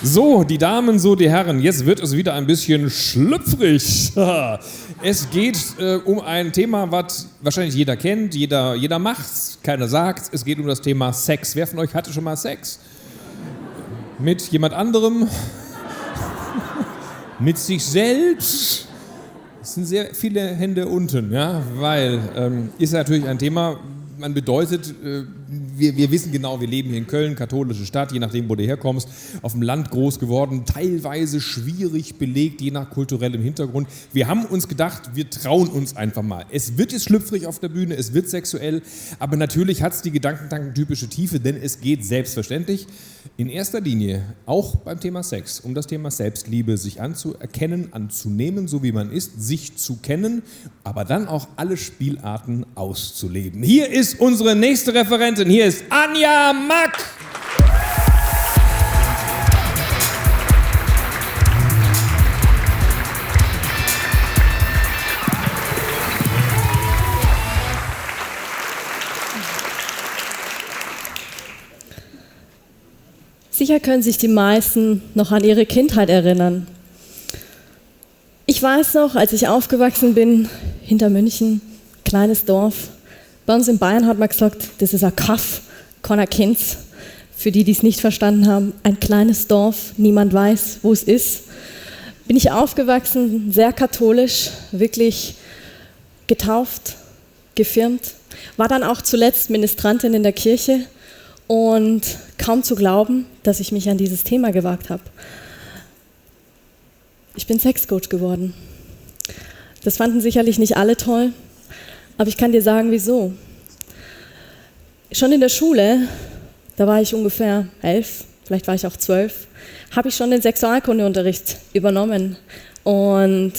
So, die Damen, so die Herren, jetzt wird es wieder ein bisschen schlüpfrig. Es geht um ein Thema, was wahrscheinlich jeder kennt, jeder macht's, keiner sagt's. Es geht um das Thema Sex. Wer von euch hatte schon mal Sex? Mit jemand anderem? Mit sich selbst? Es sind sehr viele Hände unten, ja, weil ist natürlich ein Thema, man bedeutet, wir wissen genau, wir leben hier in Köln, katholische Stadt, je nachdem, wo du herkommst, auf dem Land groß geworden, teilweise schwierig belegt, je nach kulturellem Hintergrund. Wir haben uns gedacht, wir trauen uns einfach mal. Es wird jetzt schlüpfrig auf der Bühne, es wird sexuell, aber natürlich hat es die gedankentankentypische Tiefe, denn es geht selbstverständlich in erster Linie auch beim Thema Sex um das Thema Selbstliebe, sich anzuerkennen, anzunehmen, so wie man ist, sich zu kennen, aber dann auch alle Spielarten auszuleben. Hier ist unsere nächste Referentin, hier ist Anja Mack. Sicher können sich die meisten noch an ihre Kindheit erinnern. Ich weiß noch, als ich aufgewachsen bin, hinter München, kleines Dorf. Bei uns in Bayern hat man gesagt, das ist ein Kaff, keiner kennt's. Für die, die es nicht verstanden haben, ein kleines Dorf, niemand weiß, wo es ist. Bin ich aufgewachsen, sehr katholisch, wirklich getauft, gefirmt. War dann auch zuletzt Ministrantin in der Kirche. Und kaum zu glauben, dass ich mich an dieses Thema gewagt habe. Ich bin Sexcoach geworden. Das fanden sicherlich nicht alle toll, aber ich kann dir sagen, wieso. Schon in der Schule, da war ich ungefähr 11, vielleicht war ich auch 12, habe ich schon den Sexualkundeunterricht übernommen. Und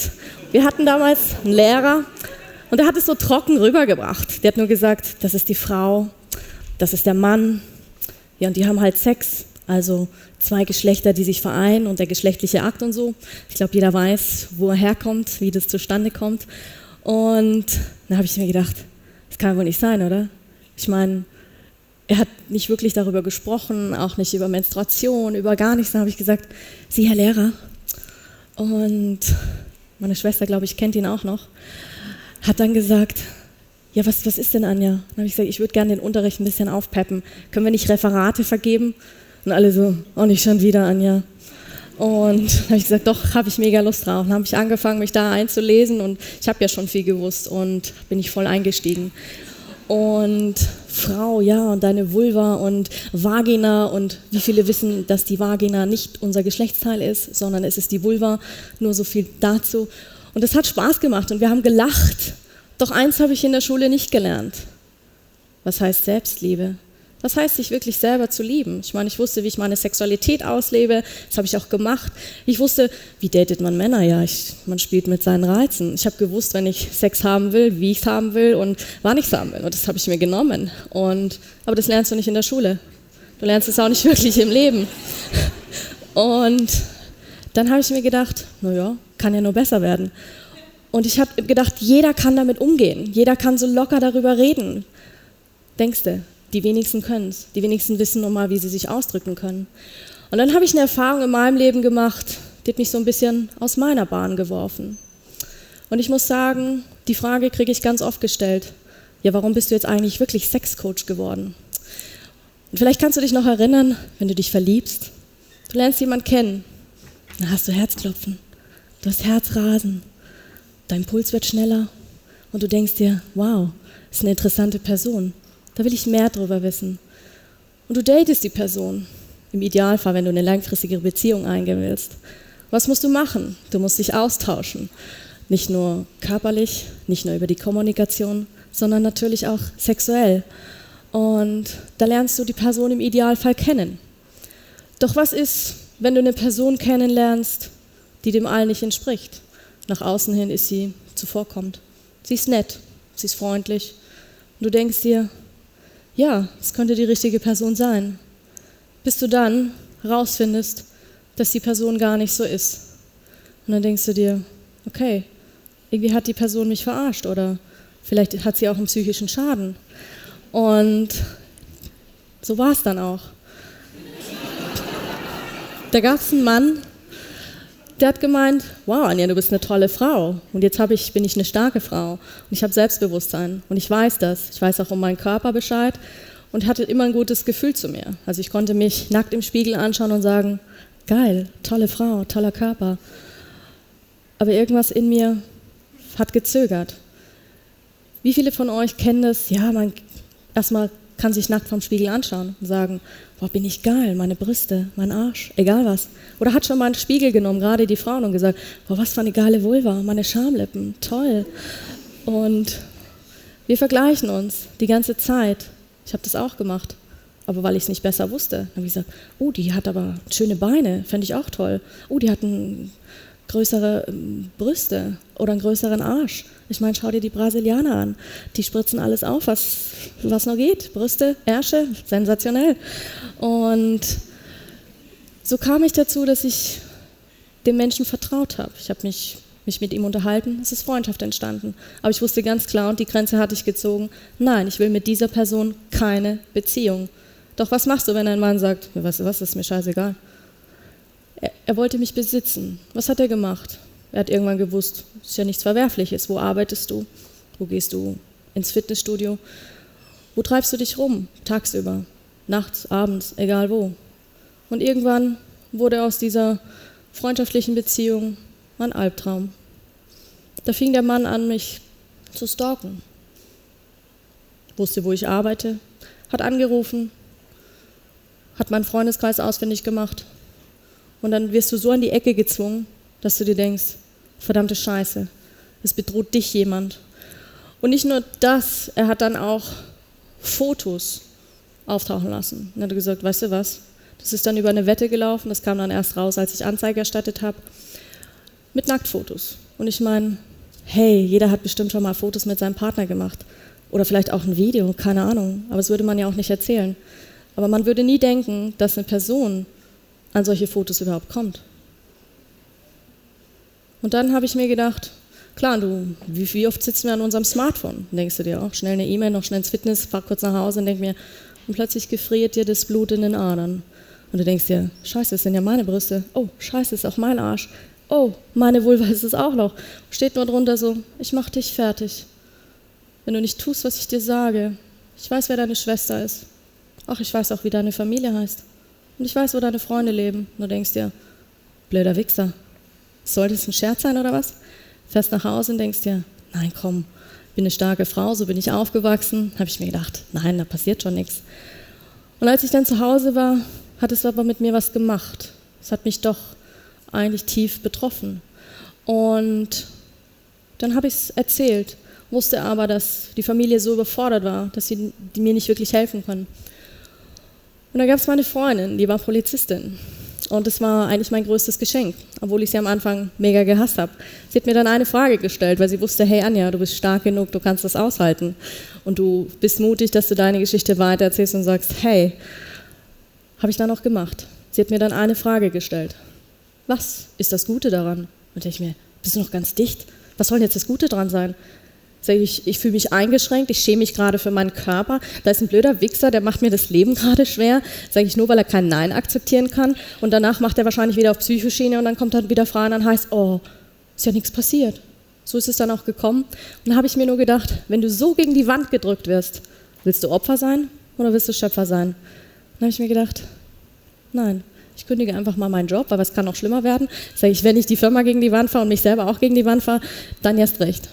wir hatten damals einen Lehrer und der hat es so trocken rübergebracht. Der hat nur gesagt, das ist die Frau, das ist der Mann. Ja, und die haben halt Sex, also zwei Geschlechter, die sich vereinen und der geschlechtliche Akt und so. Ich glaube, jeder weiß, wo er herkommt, wie das zustande kommt. Und dann habe ich mir gedacht, das kann wohl nicht sein, oder? Ich meine, er hat nicht wirklich darüber gesprochen, auch nicht über Menstruation, über gar nichts. Dann habe ich gesagt, Sie, Herr Lehrer, und meine Schwester, glaube ich, kennt ihn auch noch, hat dann gesagt, ja, was ist denn, Anja? Dann habe ich gesagt, ich würde gerne den Unterricht ein bisschen aufpeppen. Können wir nicht Referate vergeben? Und alle so, oh, nicht schon wieder, Anja. Und dann habe ich gesagt, doch, habe ich mega Lust drauf. Dann habe ich angefangen, mich da einzulesen und ich habe ja schon viel gewusst und bin ich voll eingestiegen. Und Frau, ja, und deine Vulva und Vagina und wie viele wissen, dass die Vagina nicht unser Geschlechtsteil ist, sondern es ist die Vulva, nur so viel dazu. Und es hat Spaß gemacht und wir haben gelacht. Doch eins habe ich in der Schule nicht gelernt. Was heißt Selbstliebe? Was heißt, sich wirklich selber zu lieben? Ich meine, ich wusste, wie ich meine Sexualität auslebe. Das habe ich auch gemacht. Ich wusste, wie datet man Männer? Ja, man spielt mit seinen Reizen. Ich habe gewusst, wenn ich Sex haben will, wie ich es haben will und wann ich es haben will. Und das habe ich mir genommen. Aber das lernst du nicht in der Schule. Du lernst es auch nicht wirklich im Leben. Und dann habe ich mir gedacht, naja, kann ja nur besser werden. Und ich habe gedacht, jeder kann damit umgehen. Jeder kann so locker darüber reden. Denkst du, die wenigsten können es. Die wenigsten wissen nochmal, wie sie sich ausdrücken können. Und dann habe ich eine Erfahrung in meinem Leben gemacht, die hat mich so ein bisschen aus meiner Bahn geworfen. Und ich muss sagen, die Frage kriege ich ganz oft gestellt. Ja, warum bist du jetzt eigentlich wirklich Sexcoach geworden? Und vielleicht kannst du dich noch erinnern, wenn du dich verliebst. Du lernst jemanden kennen. Dann hast du Herzklopfen. Du hast Herzrasen. Dein Puls wird schneller und du denkst dir, wow, ist eine interessante Person. Da will ich mehr drüber wissen. Und du datest die Person. Im Idealfall, wenn du eine langfristige Beziehung eingehen willst. Was musst du machen? Du musst dich austauschen. Nicht nur körperlich, nicht nur über die Kommunikation, sondern natürlich auch sexuell. Und da lernst du die Person im Idealfall kennen. Doch was ist, wenn du eine Person kennenlernst, die dem allen nicht entspricht? Nach außen hin ist sie zuvorkommend. Sie ist nett, sie ist freundlich. Und du denkst dir, ja, es könnte die richtige Person sein. Bis du dann herausfindest, dass die Person gar nicht so ist. Und dann denkst du dir, okay, irgendwie hat die Person mich verarscht oder vielleicht hat sie auch einen psychischen Schaden. Und so war es dann auch. Da gab es einen Mann, der hat gemeint, wow, Anja, du bist eine tolle Frau und jetzt bin ich eine starke Frau und ich habe Selbstbewusstsein und ich weiß das. Ich weiß auch um meinen Körper Bescheid und hatte immer ein gutes Gefühl zu mir. Also ich konnte mich nackt im Spiegel anschauen und sagen, geil, tolle Frau, toller Körper. Aber irgendwas in mir hat gezögert. Wie viele von euch kennen das? Ja, man erstmal kann sich nackt vom Spiegel anschauen und sagen, boah, bin ich geil, meine Brüste, mein Arsch, egal was. Oder hat schon mal einen Spiegel genommen, gerade die Frauen, und gesagt, boah, was für eine geile Vulva, meine Schamlippen, toll. Und wir vergleichen uns die ganze Zeit. Ich habe das auch gemacht, aber weil ich es nicht besser wusste. Dann habe ich gesagt, oh, die hat aber schöne Beine, fände ich auch toll. Oh, die hat größere Brüste oder einen größeren Arsch. Ich meine, schau dir die Brasilianer an. Die spritzen alles auf, was noch geht. Brüste, Ärsche, sensationell. Und so kam ich dazu, dass ich dem Menschen vertraut habe. Ich habe mich mit ihm unterhalten, es ist Freundschaft entstanden. Aber ich wusste ganz klar, und die Grenze hatte ich gezogen, nein, ich will mit dieser Person keine Beziehung. Doch was machst du, wenn ein Mann sagt, was ist mir scheißegal? Er wollte mich besitzen. Was hat er gemacht? Er hat irgendwann gewusst, es ist ja nichts Verwerfliches. Wo arbeitest du? Wo gehst du ins Fitnessstudio? Wo treibst du dich rum? Tagsüber, nachts, abends, egal wo. Und irgendwann wurde aus dieser freundschaftlichen Beziehung ein Albtraum. Da fing der Mann an, mich zu stalken. Wusste, wo ich arbeite, hat angerufen, hat meinen Freundeskreis ausfindig gemacht. Und dann wirst du so an die Ecke gezwungen, dass du dir denkst, verdammte Scheiße, es bedroht dich jemand. Und nicht nur das, er hat dann auch Fotos auftauchen lassen. Und er hat gesagt, weißt du was, das ist dann über eine Wette gelaufen, das kam dann erst raus, als ich Anzeige erstattet habe, mit Nacktfotos. Und ich meine, hey, jeder hat bestimmt schon mal Fotos mit seinem Partner gemacht. Oder vielleicht auch ein Video, keine Ahnung. Aber das würde man ja auch nicht erzählen. Aber man würde nie denken, dass eine Person an solche Fotos überhaupt kommt. Und dann habe ich mir gedacht, klar, wie oft sitzen wir an unserem Smartphone? Dann denkst du dir auch, schnell eine E-Mail, noch schnell ins Fitness, fahr kurz nach Hause und denk mir, und plötzlich gefriert dir das Blut in den Adern. Und du denkst dir, scheiße, das sind ja meine Brüste. Oh, scheiße, ist auch mein Arsch. Oh, meine Vulva ist es auch noch. Steht nur drunter so, ich mach dich fertig. Wenn du nicht tust, was ich dir sage. Ich weiß, wer deine Schwester ist. Ach, ich weiß auch, wie deine Familie heißt. Und ich weiß, wo deine Freunde leben. Und du denkst dir, blöder Wichser. Soll das ein Scherz sein oder was? Fährst nach Hause und denkst dir, nein, komm, ich bin eine starke Frau, so bin ich aufgewachsen. Habe ich mir gedacht, nein, da passiert schon nichts. Und als ich dann zu Hause war, hat es aber mit mir was gemacht. Es hat mich doch eigentlich tief betroffen. Und dann habe ich es erzählt, wusste aber, dass die Familie so überfordert war, dass die mir nicht wirklich helfen können. Und da gab es meine Freundin, die war Polizistin. Und das war eigentlich mein größtes Geschenk, obwohl ich sie am Anfang mega gehasst habe. Sie hat mir dann eine Frage gestellt, weil sie wusste, hey Anja, du bist stark genug, du kannst das aushalten. Und du bist mutig, dass du deine Geschichte weitererzählst und sagst, hey, habe ich dann auch gemacht. Sie hat mir dann eine Frage gestellt. Was ist das Gute daran? Und ich mir, bist du noch ganz dicht? Was soll denn jetzt das Gute dran sein? Sag ich fühle mich eingeschränkt, ich schäme mich gerade für meinen Körper. Da ist ein blöder Wichser, der macht mir das Leben gerade schwer. Sage ich nur, weil er kein Nein akzeptieren kann. Und danach macht er wahrscheinlich wieder auf Psychoschiene und dann kommt er wieder frei und dann heißt, oh, ist ja nichts passiert. So ist es dann auch gekommen. Und dann habe ich mir nur gedacht, wenn du so gegen die Wand gedrückt wirst, willst du Opfer sein oder willst du Schöpfer sein? Dann habe ich mir gedacht, nein. Ich kündige einfach mal meinen Job, weil es kann noch schlimmer werden. Sage ich, wenn ich die Firma gegen die Wand fahre und mich selber auch gegen die Wand fahre, dann erst recht.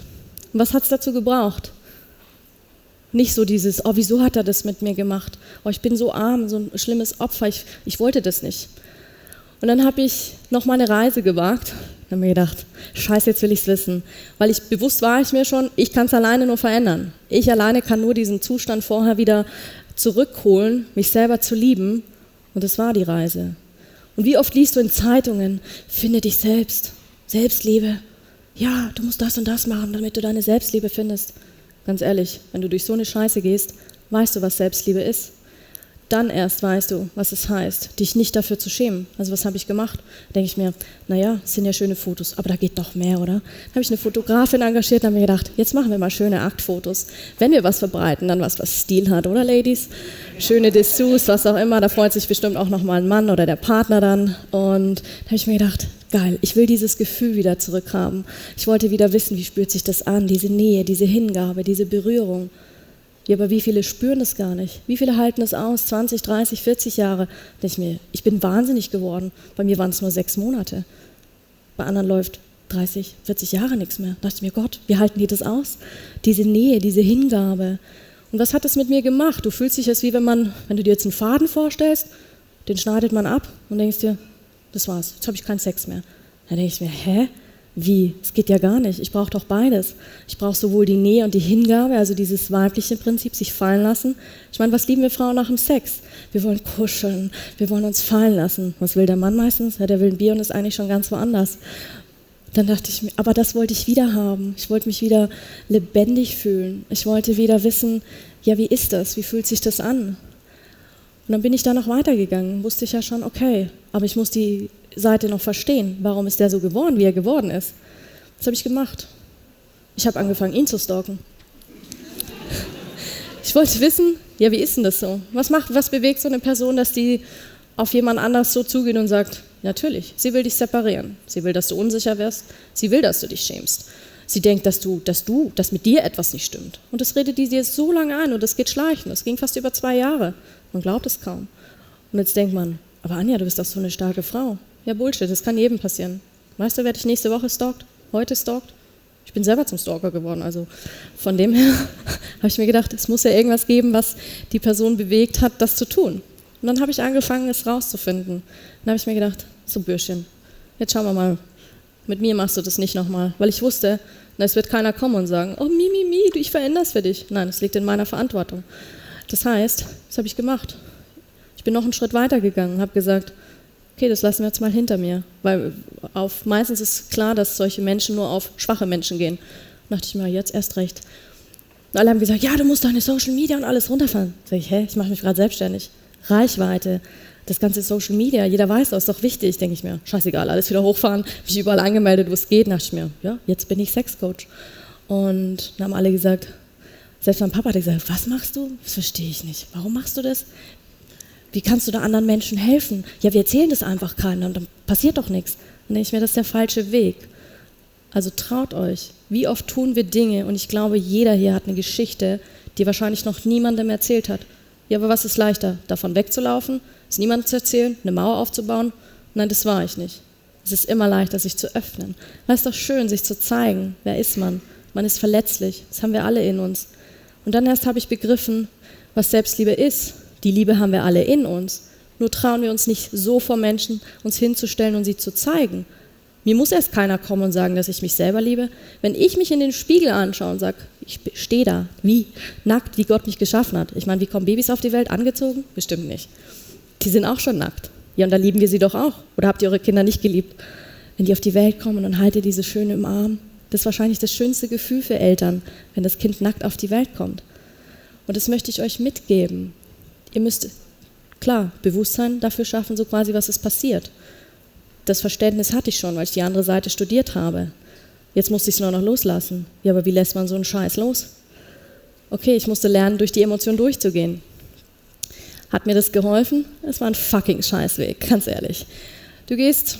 Und was hat es dazu gebraucht? Nicht so dieses, oh, wieso hat er das mit mir gemacht? Oh, ich bin so arm, so ein schlimmes Opfer, ich wollte das nicht. Und dann habe ich noch mal eine Reise gewagt. Dann habe ich mir gedacht, scheiße, jetzt will ich es wissen. Weil bewusst war ich mir schon, ich kann es alleine nur verändern. Ich alleine kann nur diesen Zustand vorher wieder zurückholen, mich selber zu lieben. Und das war die Reise. Und wie oft liest du in Zeitungen, finde dich selbst, Selbstliebe. Ja, du musst das und das machen, damit du deine Selbstliebe findest. Ganz ehrlich, wenn du durch so eine Scheiße gehst, weißt du, was Selbstliebe ist. Dann erst weißt du, was es heißt, dich nicht dafür zu schämen. Also was habe ich gemacht? Denke ich mir, naja, es sind ja schöne Fotos, aber da geht noch mehr, oder? Dann habe ich eine Fotografin engagiert und habe mir gedacht, jetzt machen wir mal schöne Aktfotos. Wenn wir was verbreiten, dann was Stil hat, oder Ladies? Schöne Dessous, was auch immer, da freut sich bestimmt auch nochmal ein Mann oder der Partner dann. Und da habe ich mir gedacht, geil, ich will dieses Gefühl wieder zurückhaben. Ich wollte wieder wissen, wie spürt sich das an, diese Nähe, diese Hingabe, diese Berührung. Ja, aber wie viele spüren das gar nicht? Wie viele halten es aus? 20, 30, 40 Jahre? Ich bin wahnsinnig geworden. Bei mir waren es nur 6 Monate. Bei anderen läuft 30, 40 Jahre nichts mehr. Da dachte ich mir, Gott, wie halten die das aus? Diese Nähe, diese Hingabe. Und was hat das mit mir gemacht? Du fühlst dich jetzt wie wenn du dir jetzt einen Faden vorstellst, den schneidet man ab und denkst dir, das war's, jetzt habe ich keinen Sex mehr. Dann denke ich mir, hä? Wie? Es geht ja gar nicht. Ich brauche doch beides. Ich brauche sowohl die Nähe und die Hingabe, also dieses weibliche Prinzip, sich fallen lassen. Ich meine, was lieben wir Frauen nach dem Sex? Wir wollen kuscheln, wir wollen uns fallen lassen. Was will der Mann meistens? Ja, der will ein Bier und ist eigentlich schon ganz woanders. Dann dachte ich mir, aber das wollte ich wieder haben. Ich wollte mich wieder lebendig fühlen. Ich wollte wieder wissen, ja, wie ist das? Wie fühlt sich das an? Und dann bin ich da noch weitergegangen. Wusste ich ja schon, okay, aber ich muss die Seite noch verstehen. Warum ist der so geworden, wie er geworden ist? Was habe ich gemacht? Ich habe angefangen, ihn zu stalken. Ich wollte wissen, ja, wie ist denn das so? Was bewegt so eine Person, dass die auf jemand anders so zugeht und sagt, natürlich, sie will dich separieren. Sie will, dass du unsicher wirst. Sie will, dass du dich schämst. Sie denkt, dass mit dir etwas nicht stimmt. Und das redet die dir so lange ein und das geht schleichend. Das ging fast über 2 Jahre. Man glaubt es kaum. Und jetzt denkt man, aber Anja, du bist doch so eine starke Frau. Ja, Bullshit, das kann jedem passieren. Weißt du, werde ich nächste Woche stalkt? Heute stalkt? Ich bin selber zum Stalker geworden, also von dem her habe ich mir gedacht, es muss ja irgendwas geben, was die Person bewegt hat, das zu tun. Und dann habe ich angefangen, es rauszufinden. Dann habe ich mir gedacht, so Bürschchen, jetzt schauen wir mal, mit mir machst du das nicht nochmal. Weil ich wusste, es wird keiner kommen und sagen, oh Mimi, ich verändere es für dich. Nein, es liegt in meiner Verantwortung. Das heißt, was habe ich gemacht? Ich bin noch einen Schritt weiter gegangen und habe gesagt, okay, das lassen wir jetzt mal hinter mir. Weil meistens ist klar, dass solche Menschen nur auf schwache Menschen gehen. Da dachte ich mir, jetzt erst recht. Und alle haben gesagt, ja, du musst deine Social Media und alles runterfahren. Sag ich, ich mache mich gerade selbstständig. Reichweite, das ganze Social Media, jeder weiß, das ist doch wichtig. Denke ich mir, scheißegal, alles wieder hochfahren. Mich überall angemeldet, wo es geht. Da dachte ich mir, ja, jetzt bin ich Sexcoach. Und dann haben alle gesagt, selbst mein Papa hat gesagt, was machst du? Das verstehe ich nicht. Warum machst du das? Wie kannst du da anderen Menschen helfen? Ja, wir erzählen das einfach keinem, dann passiert doch nichts. Dann denke ich mir, das ist der falsche Weg. Also traut euch. Wie oft tun wir Dinge, und ich glaube, jeder hier hat eine Geschichte, die wahrscheinlich noch niemandem erzählt hat. Ja, aber was ist leichter? Davon wegzulaufen, es niemandem zu erzählen, eine Mauer aufzubauen? Nein, das war ich nicht. Es ist immer leichter, sich zu öffnen. Es ist doch schön, sich zu zeigen. Wer ist man? Man ist verletzlich. Das haben wir alle in uns. Und dann erst habe ich begriffen, was Selbstliebe ist. Die Liebe haben wir alle in uns. Nur trauen wir uns nicht so vor Menschen, uns hinzustellen und sie zu zeigen. Mir muss erst keiner kommen und sagen, dass ich mich selber liebe. Wenn ich mich in den Spiegel anschaue und sage, ich stehe da, wie nackt, wie Gott mich geschaffen hat. Ich meine, wie kommen Babys auf die Welt? Angezogen? Bestimmt nicht. Die sind auch schon nackt. Ja, und da lieben wir sie doch auch. Oder habt ihr eure Kinder nicht geliebt? Wenn die auf die Welt kommen, dann haltet ihr diese Schöne im Arm. Das ist wahrscheinlich das schönste Gefühl für Eltern, wenn das Kind nackt auf die Welt kommt. Und das möchte ich euch mitgeben. Ihr müsst, klar, Bewusstsein dafür schaffen, so quasi, was ist passiert. Das Verständnis hatte ich schon, weil ich die andere Seite studiert habe. Jetzt musste ich es nur noch loslassen. Ja, aber wie lässt man so einen Scheiß los? Okay, ich musste lernen, durch die Emotionen durchzugehen. Hat mir das geholfen? Es war ein fucking Scheißweg, ganz ehrlich. Du gehst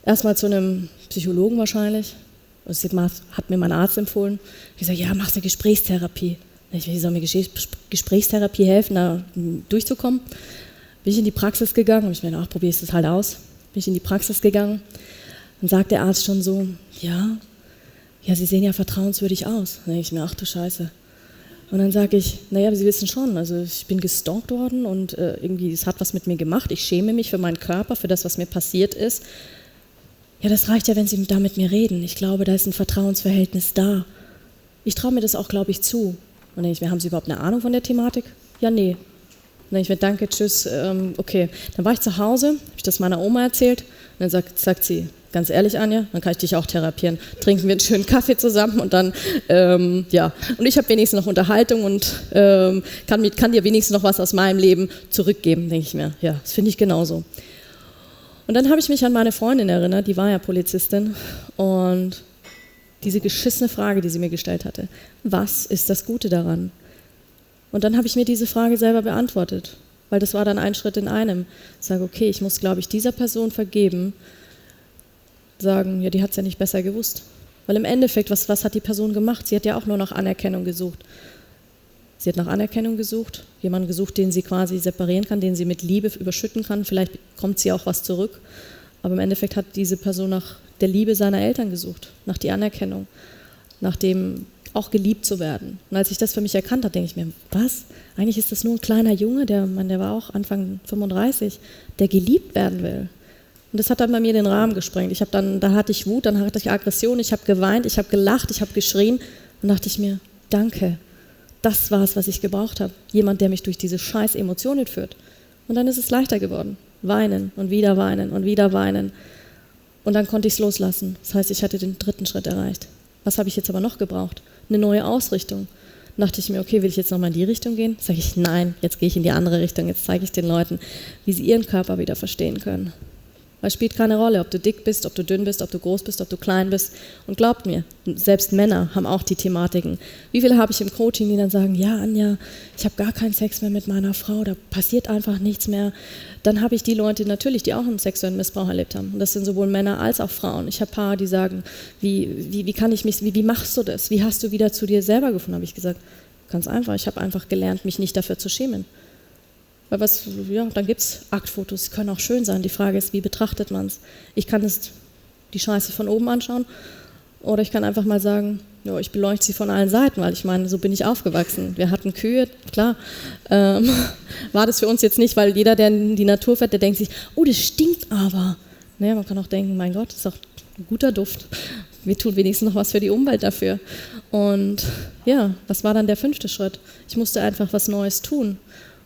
erstmal zu einem Psychologen wahrscheinlich. Das hat mir mein Arzt empfohlen. Ich sage, ja, mach eine Gesprächstherapie. Wie soll mir Gesprächstherapie helfen, da durchzukommen? Bin ich in die Praxis gegangen, habe ich mir gedacht, probier es das halt aus. Bin ich in die Praxis gegangen, dann sagt der Arzt schon so, ja, Sie sehen ja vertrauenswürdig aus. Dann denke ich mir, ach du Scheiße. Und dann sage ich, naja, Sie wissen schon, also ich bin gestalkt worden und irgendwie, es hat was mit mir gemacht. Ich schäme mich für meinen Körper, für das, was mir passiert ist. Ja, das reicht ja, wenn Sie da mit mir reden. Ich glaube, da ist ein Vertrauensverhältnis da. Ich traue mir das auch, glaube ich, zu. Und dann denke ich mir, haben Sie überhaupt eine Ahnung von der Thematik? Ja, nee. Dann denke ich mir, danke, tschüss, okay. Dann war ich zu Hause, habe ich das meiner Oma erzählt und dann sagt sie, ganz ehrlich, Anja, dann kann ich dich auch therapieren. Trinken wir einen schönen Kaffee zusammen und dann, ja. Und ich habe wenigstens noch Unterhaltung und kann dir wenigstens noch was aus meinem Leben zurückgeben, denke ich mir. Ja, das finde ich genauso. Und dann habe ich mich an meine Freundin erinnert, die war ja Polizistin, und diese geschissene Frage, die sie mir gestellt hatte: Was ist das Gute daran? Und dann habe ich mir diese Frage selber beantwortet, weil das war dann ein Schritt in einem. Ich sage, okay, ich muss, glaube ich, dieser Person vergeben, sagen, ja, die hat es ja nicht besser gewusst. Weil im Endeffekt, was hat die Person gemacht? Sie hat ja auch nur nach Anerkennung gesucht. Sie hat nach Anerkennung gesucht, jemanden gesucht, den sie quasi separieren kann, den sie mit Liebe überschütten kann. Vielleicht bekommt sie auch was zurück. Aber im Endeffekt hat diese Person nach der Liebe seiner Eltern gesucht, nach der Anerkennung, nach dem auch geliebt zu werden. Und als ich das für mich erkannt habe, denke ich mir, was? Eigentlich ist das nur ein kleiner Junge, der war auch Anfang 35, der geliebt werden will. Und das hat dann bei mir den Rahmen gesprengt. Da hatte ich Wut, dann hatte ich Aggression, ich habe geweint, ich habe gelacht, ich habe geschrien und dachte ich mir, danke. Das war es, was ich gebraucht habe. Jemand, der mich durch diese scheiß Emotionen führt. Und dann ist es leichter geworden. Weinen und wieder weinen und wieder weinen. Und dann konnte ich es loslassen. Das heißt, ich hatte den 3. Schritt erreicht. Was habe ich jetzt aber noch gebraucht? Eine neue Ausrichtung. Dann dachte ich mir, okay, will ich jetzt nochmal in die Richtung gehen? Sage ich, nein, jetzt gehe ich in die andere Richtung. Jetzt zeige ich den Leuten, wie sie ihren Körper wieder verstehen können. Weil es spielt keine Rolle, ob du dick bist, ob du dünn bist, ob du groß bist, ob du klein bist. Und glaubt mir, selbst Männer haben auch die Thematiken. Wie viele habe ich im Coaching, die dann sagen, ja Anja, ich habe gar keinen Sex mehr mit meiner Frau, da passiert einfach nichts mehr. Dann habe ich die Leute natürlich, die auch einen sexuellen Missbrauch erlebt haben. Und das sind sowohl Männer als auch Frauen. Ich habe Paare, die sagen, wie machst du das? Wie hast du wieder zu dir selber gefunden? Habe ich gesagt, ganz einfach, ich habe einfach gelernt, mich nicht dafür zu schämen. Weil dann gibt es Aktfotos, die können auch schön sein. Die Frage ist, wie betrachtet man es? Ich kann die Scheiße von oben anschauen oder ich kann einfach mal sagen, ja, ich beleuchte sie von allen Seiten, weil ich meine, so bin ich aufgewachsen. Wir hatten Kühe, klar. War das für uns jetzt nicht, weil jeder, der in die Natur fährt, der denkt sich, oh, das stinkt aber. Naja, man kann auch denken, mein Gott, das ist auch ein guter Duft. Wir tun wenigstens noch was für die Umwelt dafür. Und ja, was war dann der 5. Schritt? Ich musste einfach was Neues tun.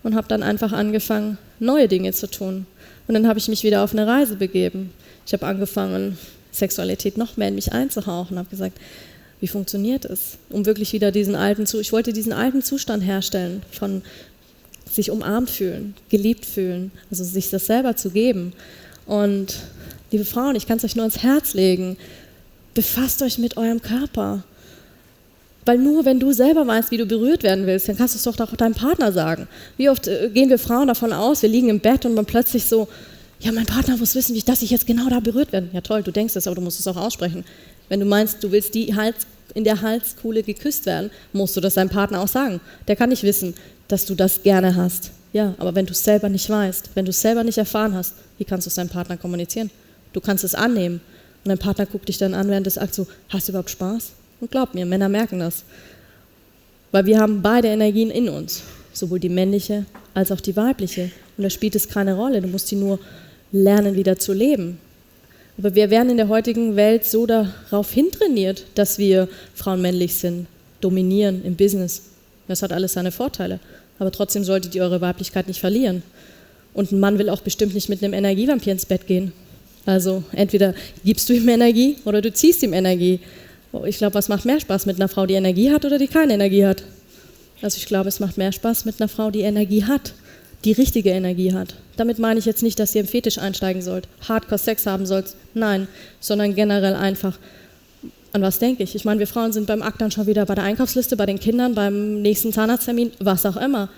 Und habe dann einfach angefangen, neue Dinge zu tun. Und dann habe ich mich wieder auf eine Reise begeben. Ich habe angefangen, Sexualität noch mehr in mich einzuhauchen, habe gesagt, wie funktioniert es? Ich wollte diesen alten Zustand herstellen, von sich umarmt fühlen, geliebt fühlen, also sich das selber zu geben. Und liebe Frauen, ich kann es euch nur ans Herz legen, befasst euch mit eurem Körper. Weil nur wenn du selber weißt, wie du berührt werden willst, dann kannst du es doch auch deinem Partner sagen. Wie oft gehen wir Frauen davon aus, wir liegen im Bett und man plötzlich so, ja, mein Partner muss wissen, dass ich jetzt genau da berührt werde. Ja toll, du denkst es, aber du musst es auch aussprechen. Wenn du meinst, du willst in der Halskuhle geküsst werden, musst du das deinem Partner auch sagen. Der kann nicht wissen, dass du das gerne hast. Ja, aber wenn du es selber nicht weißt, wenn du es selber nicht erfahren hast, wie kannst du es deinem Partner kommunizieren? Du kannst es annehmen und dein Partner guckt dich dann an während des Akts so, hast du überhaupt Spaß? Und glaub mir, Männer merken das. Weil wir haben beide Energien in uns, sowohl die männliche als auch die weibliche. Und da spielt es keine Rolle, du musst die nur lernen, wieder zu leben. Aber wir werden in der heutigen Welt so darauf hintrainiert, dass wir Frauen männlich sind, dominieren im Business. Das hat alles seine Vorteile. Aber trotzdem solltet ihr eure Weiblichkeit nicht verlieren. Und ein Mann will auch bestimmt nicht mit einem Energievampir ins Bett gehen. Also entweder gibst du ihm Energie oder du ziehst ihm Energie. Ich glaube, was macht mehr Spaß mit einer Frau, die Energie hat oder die keine Energie hat? Also ich glaube, es macht mehr Spaß mit einer Frau, die Energie hat, die richtige Energie hat. Damit meine ich jetzt nicht, dass ihr im Fetisch einsteigen sollt, Hardcore-Sex haben sollt, nein, sondern generell einfach, an was denke ich? Ich meine, wir Frauen sind beim Akt dann schon wieder bei der Einkaufsliste, bei den Kindern, beim nächsten Zahnarzttermin, was auch immer.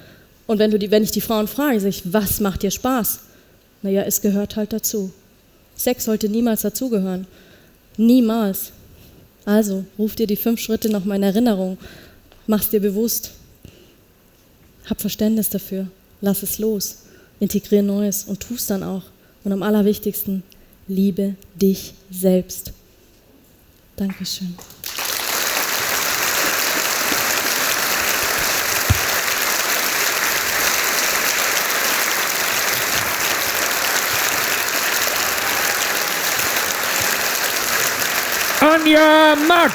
Und wenn ich die Frauen frage, sage ich, was macht dir Spaß? Naja, es gehört halt dazu. Sex sollte niemals dazugehören. Niemals. Also, ruf dir die 5 Schritte nochmal in Erinnerung, mach's dir bewusst, hab Verständnis dafür, lass es los, integriere Neues und tu es dann auch. Und am allerwichtigsten, liebe dich selbst. Dankeschön. Anja Mack.